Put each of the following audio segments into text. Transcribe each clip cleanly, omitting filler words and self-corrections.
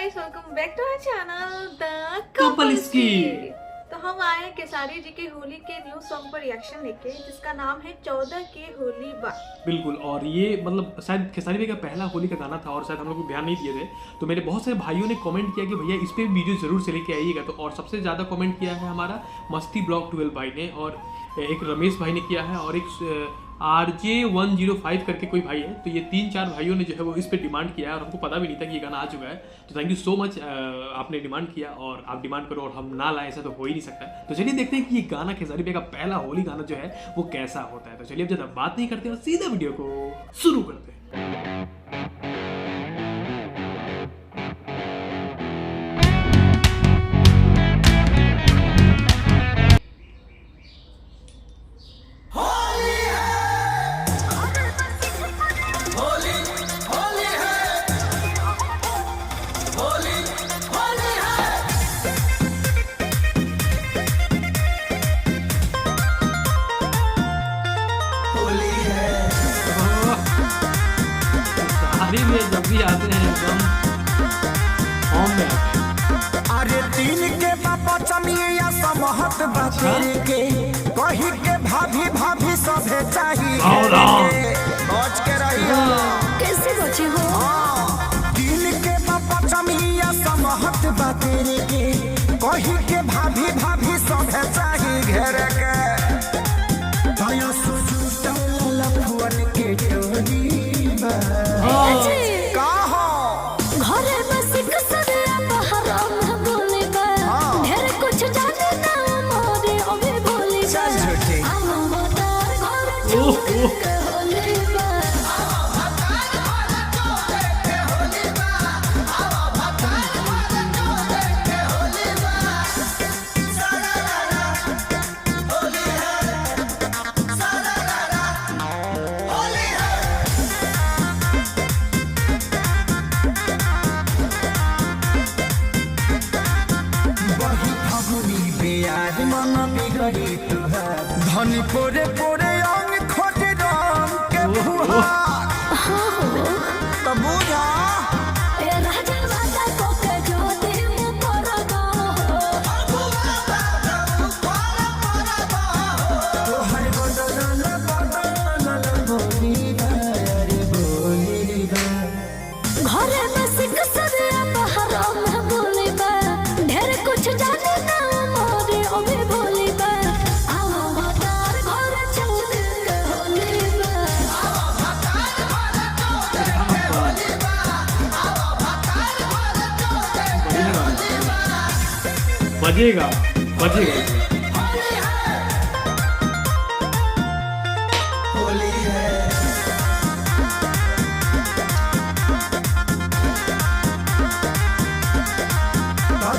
Guys, welcome bank two आवर channel द couples की। तो हम आए हैं केसारी जी के होली के न्यू सॉन्ग पर रिएक्शन लेके, जिसका नाम है 14 के होली बा। बिल्कुल। और ये मतलब शायद खेसारी भाई का पहला होली का गाना था और शायद हम लोग को ध्यान नहीं दिए थे, तो मेरे बहुत सारे भाइयों ने कमेंट किया कि भैया इस पे वीडियो जरूर से लेके आइएगा। तो और सबसे ज़्यादा कमेंट किया है हमारा मस्ती ब्लॉग 12 भाई ने, और एक रमेश भाई ने किया है, और एक RJ105 करके कोई भाई है। तो ये 3-4 भाइयों ने जो है वो इस पे डिमांड किया है, और हमको पता भी नहीं था कि ये गाना आ चुका है। तो थैंक यू सो मच, आपने डिमांड किया और आप डिमांड करो और हम ना लाए, ऐसा तो हो ही नहीं सकता। तो चलिए देखते हैं कि ये गाना खेसारी भाई का पहला होली गाना जो है वो कैसा होता है। तो चलिए अब ज़्यादा बात नहीं करते और सीधा वीडियो को शुरू करते हैं। में जब भी आते हैं एकदम फॉर्म में आते हैं। अरे दिन के बाबा चमिया समहत बचेरे के कही के भाभी भाभी सभे चाहिए बच के रहियो। कैसे बचे हो? दिन के बाबा चमिया समहत बचेरे के कही के भाभी भाभी सभे चाहिए घेर के भया सुजुता लफुअन के टोली धनी पोरे पोरे अंग खोटे रंग के बुआ तो बुझा ए राजा वाला को के जो दिल पर गो तो हर बदल बोली रे बोली रे घरे में सिक सदिया बहरा में बोली बा ढेर कुछ जाने ना मोरे ओबे बोली बा आओ भतार घर चल के होली बा बजेगा बजेगा। होली है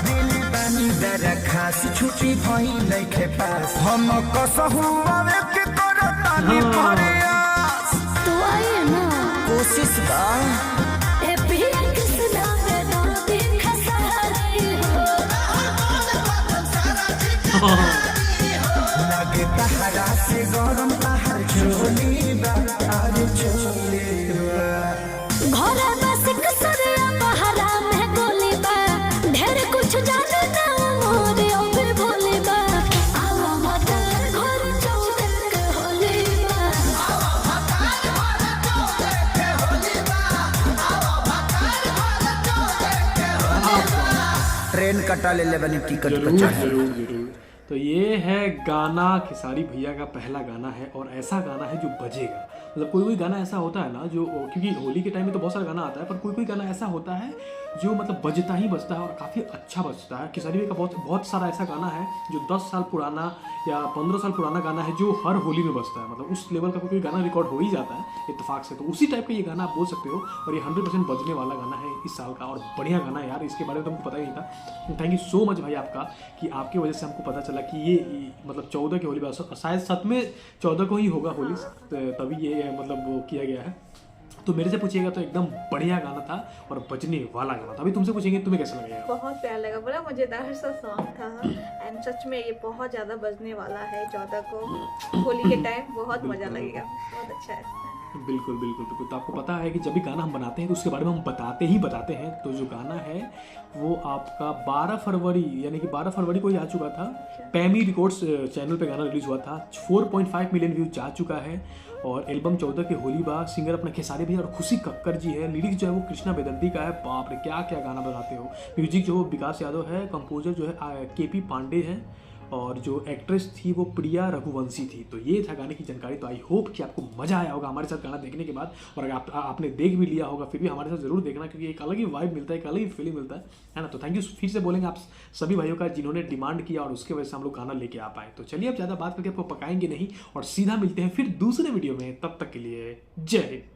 दिली पानी दर खास छुट्टी भई नइखे पास हम कसहु आवे के करतानी प्रयास तो आइए ना कोशिश बा ए पिया कृष्णा में दर्द खसहरी हो लगे तहरा से गरम तहर चोली बा अरे चोली बा घरे में सिक सदिया बहरा में गोली बा ढेर कुछ जाने ना मोरे ओबे बोली बा आओ भतार घर चल के होली बा ट्रेन कटा ले बनी टिकट जरूर जरूर जरूर। तो ये है गाना खेसारी भैया का पहला गाना है, और ऐसा गाना है जो बजेगा। मतलब कोई गाना ऐसा होता है ना जो, क्योंकि होली के टाइम में तो बहुत सारा गाना आता है, पर कोई गाना ऐसा होता है जो मतलब बजता ही बजता है और काफ़ी अच्छा बजता है। खेसारी भैया का बहुत सारा ऐसा गाना है जो 10 साल पुराना या 15 साल पुराना गाना है जो हर होली में बजता है। मतलब उस लेवल का कोई गाना रिकॉर्ड हो ही जाता है इत्तेफाक से। तो उसी टाइप का ये गाना आप बोल सकते हो, और ये 100% बजने वाला गाना है इस साल का, और बढ़िया गाना है यार। इसके बारे में तो हमको पता ही नहीं था। थैंक यू सो मच भाई आपका कि आपकी वजह से हमको पता चला कि ये मतलब 14 की होली, शायद सच में 14 को ही होगा होली, तभी ये मतलब वो किया गया है। तो मेरे से पूछिएगा तो एकदम बढ़िया गाना था और बजने वाला गाना था। अभी तुमसे पूछेंगे तुम्हें कैसा लगेगा? बहुत प्यारा लगा, बड़ा मजेदार सा सॉन्ग था, एंड सच में ये बहुत ज्यादा बजने वाला है 14 को होली के टाइम। बहुत मजा लगेगा, बहुत अच्छा है। बिल्कुल बिल्कुल बिल्कुल। तो आपको पता है कि जब भी गाना हम बनाते हैं तो उसके बारे में हम बताते हैं। तो जो गाना है वो आपका 12 फरवरी यानी कि 12 फरवरी को ही आ चुका था। पैमी रिकॉर्ड्स चैनल पे गाना रिलीज हुआ था। 4.5 मिलियन व्यूज जा चुका है। और एल्बम 14 के होली बा, सिंगर अपना खेसारी भैया और खुशी कक्कर जी है। लिरिक्स जो है वो कृष्णा बेदर्ती का है। बाप रे क्या क्या गाना बनाते हो। म्यूजिक जो विकास यादव है, कंपोजर जो है केपी पांडे है, और जो एक्ट्रेस थी वो प्रिया रघुवंशी थी। तो ये था गाने की जानकारी। तो आई होप कि आपको मजा आया होगा हमारे साथ गाना देखने के बाद। और अगर आपने देख भी लिया होगा फिर भी हमारे साथ जरूर देखना, क्योंकि एक अलग ही वाइब मिलता है, एक अलग ही फीलिंग मिलता है ना। तो थैंक यू फिर से बोलेंगे आप सभी भाइयों का जिन्होंने डिमांड किया और उसके वजह से हम लोग गाना लेके आ पाए। तो चलिए अब ज़्यादा बात करके आपको पकाएंगे नहीं और सीधा मिलते हैं फिर दूसरे वीडियो में। तब तक के लिए जय हिंद।